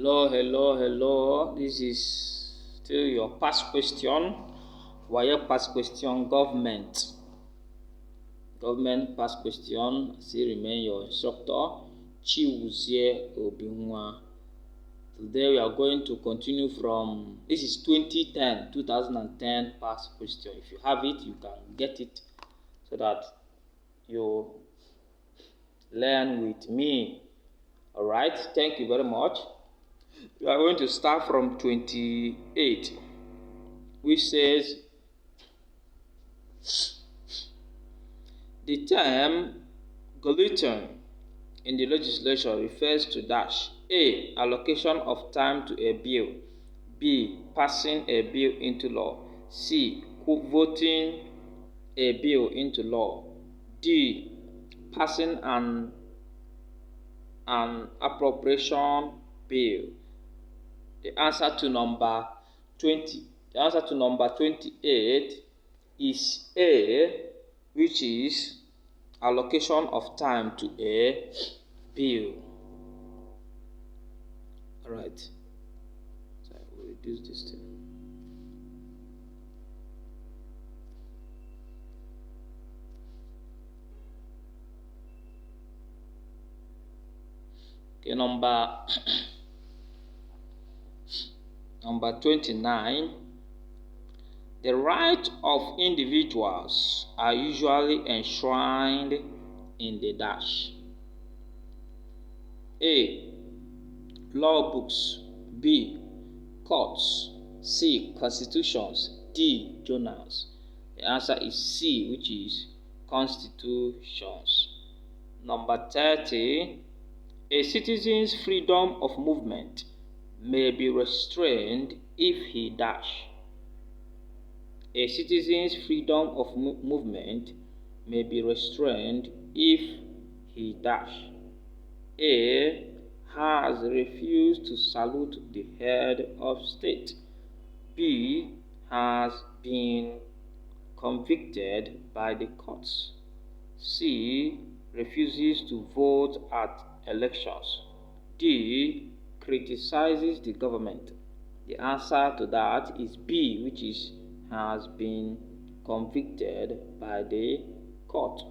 Hello. This is still your past question. Waec past question, government. Government past question. Still remain your instructor, Chiwuzie Obinwa. Today we are going to continue from, this is 2010 past question. If you have it, you can get it so that you learn with me. Alright, thank you very much. We are going to start from 28, which says the term gluten in the legislature refers to dash: A. Allocation of time to a bill. B. Passing a bill into law. C. Voting a bill into law. D. Passing an appropriation bill. The answer to number 20. The answer to number 28 is A, which is allocation of time to a bill. Alright. So I will reduce this thing. Okay, number 29. The rights of individuals are usually enshrined in the dash: A. Law books. B. Courts. C. Constitutions. D. Journals. The answer is C, which is constitutions. Number 30. A citizen's freedom of movement may be restrained if he dash. A citizen's freedom of movement may be restrained if he dash: A. Has refused to salute the head of state. B. Has been convicted by the courts. C. Refuses to vote at elections. D. Criticizes the government. The answer to that is B, which is has been convicted by the court.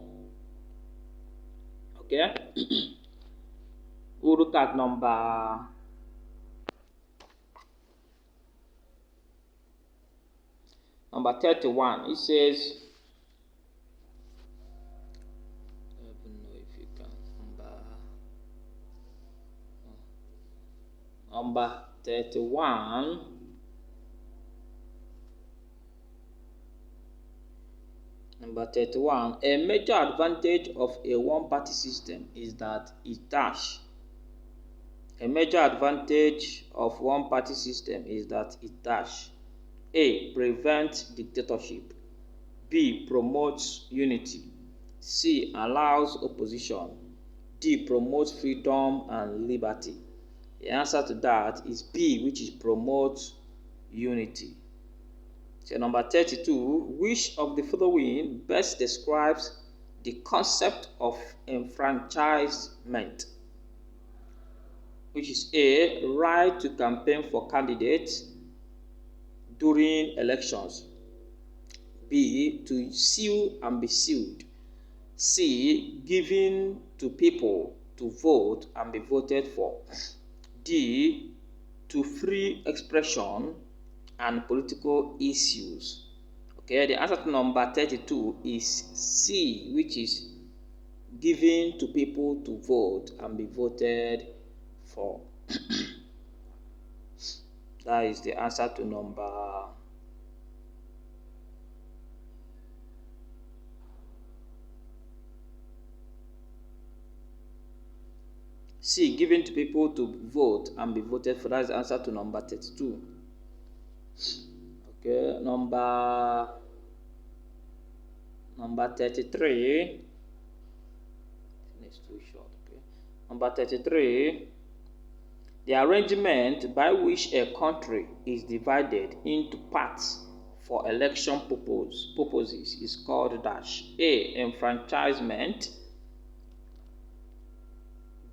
Okay? We'll look at number 31. It says, I don't know if you can, number 31. Number 31. A major advantage of a one-party system is that it dash. A major advantage of one-party system is that it dash: A. Prevents dictatorship. B. Promotes unity. C. Allows opposition. D. Promotes freedom and liberty. The answer to that is B, which is promotes unity. So number 32, which of the following best describes the concept of enfranchisement? Which is A. Right to campaign for candidates during elections. B. To sue and be sued. C. Giving to people to vote and be voted for. D. To free expression and political issues. Okay, the answer to number 32 is C, which is giving to people to vote and be voted for. That is the answer to number C, giving to people to vote and be voted for. That is the answer to number 32. Okay, number 33. It's too short. Okay, number 33. The arrangement by which a country is divided into parts for election purposes is called dash: A. Enfranchisement.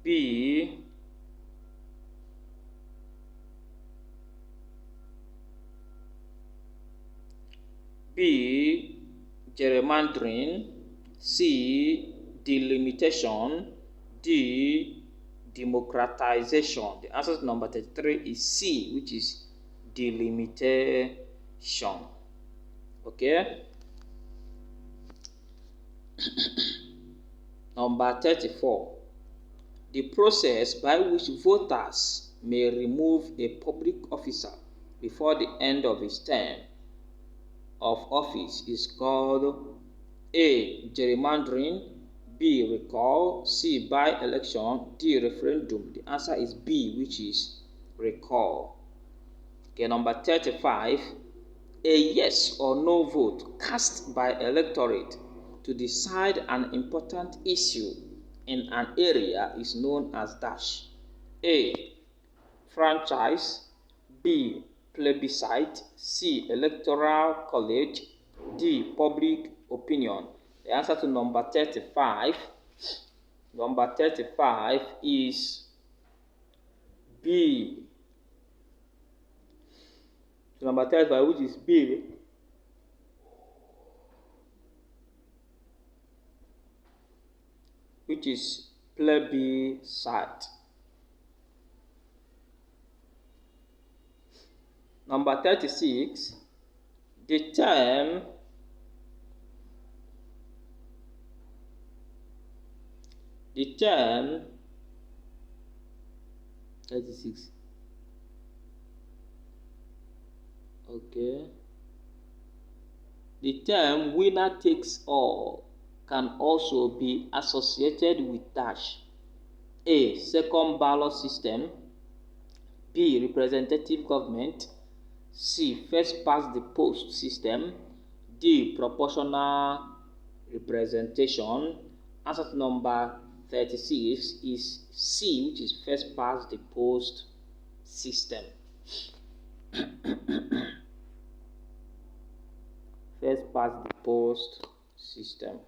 B. B. Gerrymandering. C. Delimitation. D. Democratization. The answer to number 33 is C, which is delimitation. Okay. Number 34. The process by which voters may remove a public officer before the end of his term of office is called A. Gerrymandering, B. Recall, C. By-election, D. Referendum. The answer is B, which is recall. Okay, number 35. A yes or no vote cast by electorate to decide an important issue in an area is known as dash. A. Franchise. B. Plebiscite. C. Electoral college. D. Public opinion. The answer to number 35 is B. Number 35, which is B, which is plebiscite. Number 36, the term The term 36. Okay. The term winner takes all can also be associated with dash. A. Second ballot system. B. Representative government. C. First past the post system. D. Proportional representation. Answer to number 36 is C, which is first past the post system. First past the post system.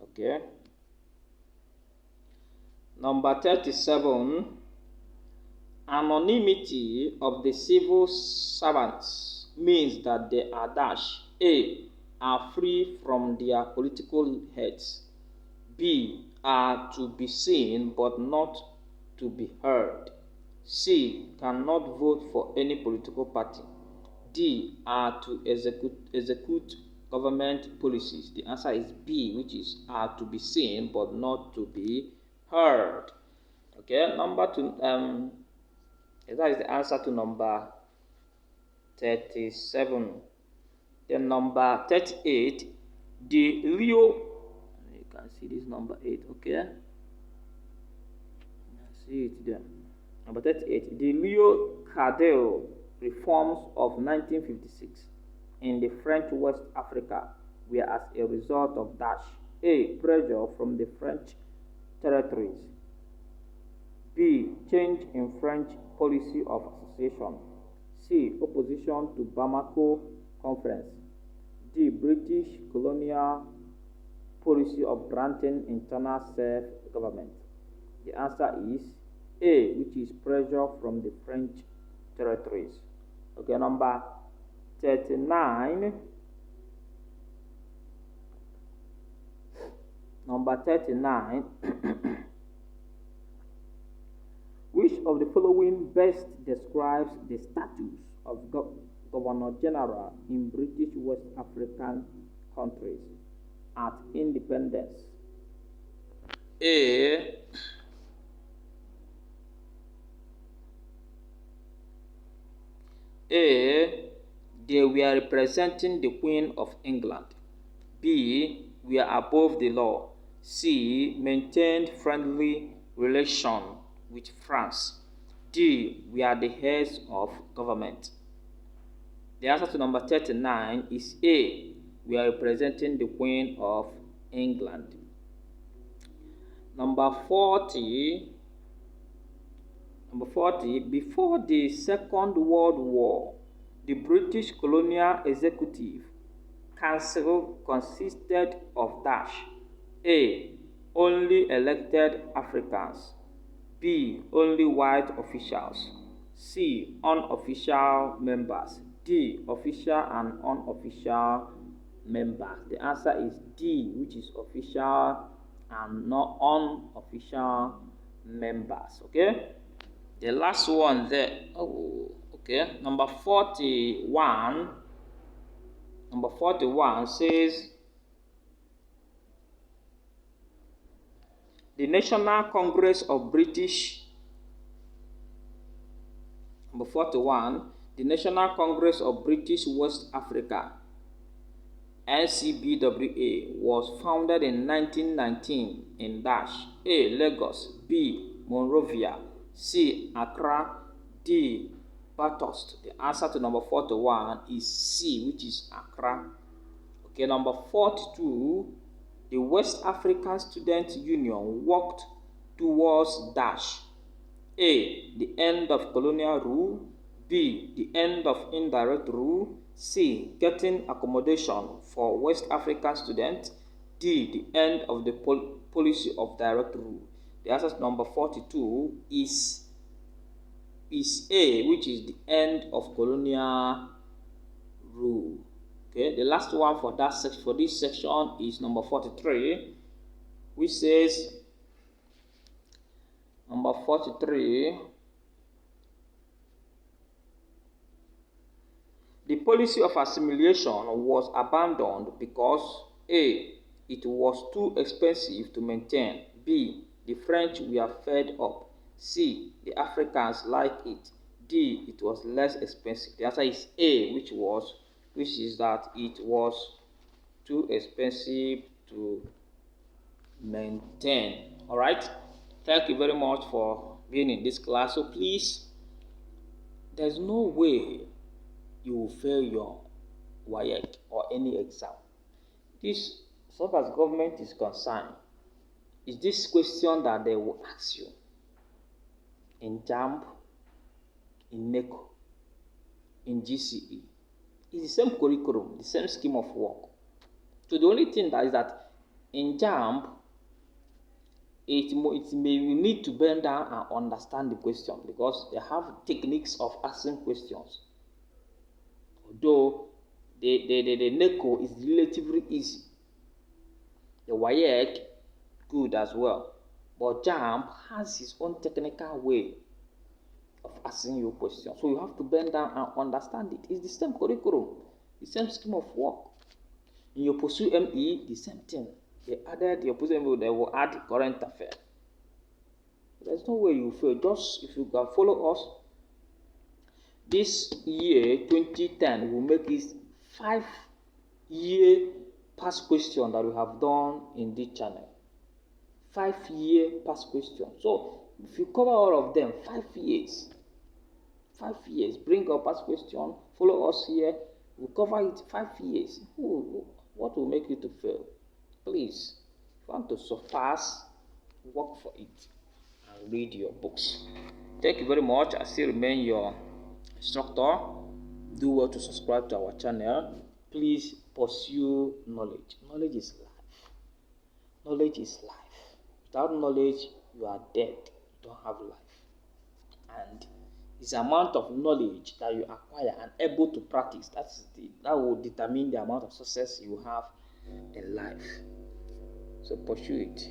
Okay. Number 37. Anonymity of the civil servants means that they are dash. A. Are free from their political heads. B. Are to be seen but not to be heard. C. Cannot vote for any political party. D. Are to execute government policies. The answer is B, which is are to be seen but not to be heard. Okay, that is the answer to number 37. Then number 38, the Leo, you can see this number 8, okay? See it there. Number 38, the Leo Cardel reforms of 1956 in the French West Africa were as a result of dash. A. Pressure from the French territories. B. Change in French policy of association. C. Opposition to Bamako Conference. D. British colonial policy of granting internal self-government. The answer is A, which is pressure from the French territories. Okay, number 39. Number 39. Which of the following best describes the status of Governor General in British West African countries at independence? A. They were representing the Queen of England. B. Were above the law. C. Maintained friendly relations with France. D. Were the heads of government. The answer to number 39 is A. We are representing the Queen of England. Number 40. Before the Second World War, the British Colonial Executive Council consisted of dash. A. Only elected Africans. B. Only white officials. C. Unofficial members. D. Official and unofficial members. The answer is D, which is official and not unofficial members. Okay. The last one there. Oh, okay. Number 41. Number 41 says the National Congress of British. Number 41. The National Congress of British West Africa, NCBWA, was founded in 1919 in dash A. Lagos, B. Monrovia, C. Accra, D. Bathurst. The answer to number 41 is C, which is Accra. Okay, number 42. The West African Student Union worked towards dash A. The end of colonial rule, B. The end of indirect rule, C. Getting accommodation for West African students, D. The end of the policy of direct rule. The answer to number 42 is A, which is the end of colonial rule. Okay, the last one for this section is number 43, which says number 43. The policy of assimilation was abandoned because A. It was too expensive to maintain, B. The French were fed up, C. The Africans liked it, D. It was less expensive. The answer is A, which is that it was too expensive to maintain. All right. Thank you very much for being in this class. So please, there's no way you will fail your waec or any exam. This, as far as government is concerned, is this question that they will ask you in JAMB, in NECO, in GCE. It's the same curriculum, the same scheme of work. So the only thing that is that in JAMB, you need to bend down and understand the question because they have techniques of asking questions. Although the NECO is relatively easy, the waec good as well, but JAMB has its own technical way of asking you questions. So you have to bend down and understand it. It's the same curriculum, the same scheme of work. In your Pursue ME, the same thing. They added your Pursue ME, they will add current affairs. There's no way you fail. Just if you can follow us, this year 2010 will make it 5-year past question that we have done in this channel. 5-year past question. So if you cover all of them, 5 years. 5 years. Bring up past question. Follow us here. We cover it 5 years. What will make you to fail? Please, if you want to surpass, work for it and read your books. Thank you very much. I still remain your instructor. Do well to subscribe to our channel. Please pursue knowledge. Knowledge is life. Knowledge is life. Without knowledge, you are dead. You don't have life. And it's the amount of knowledge that you acquire and able to practice that will determine the amount of success you have in life. So pursue it.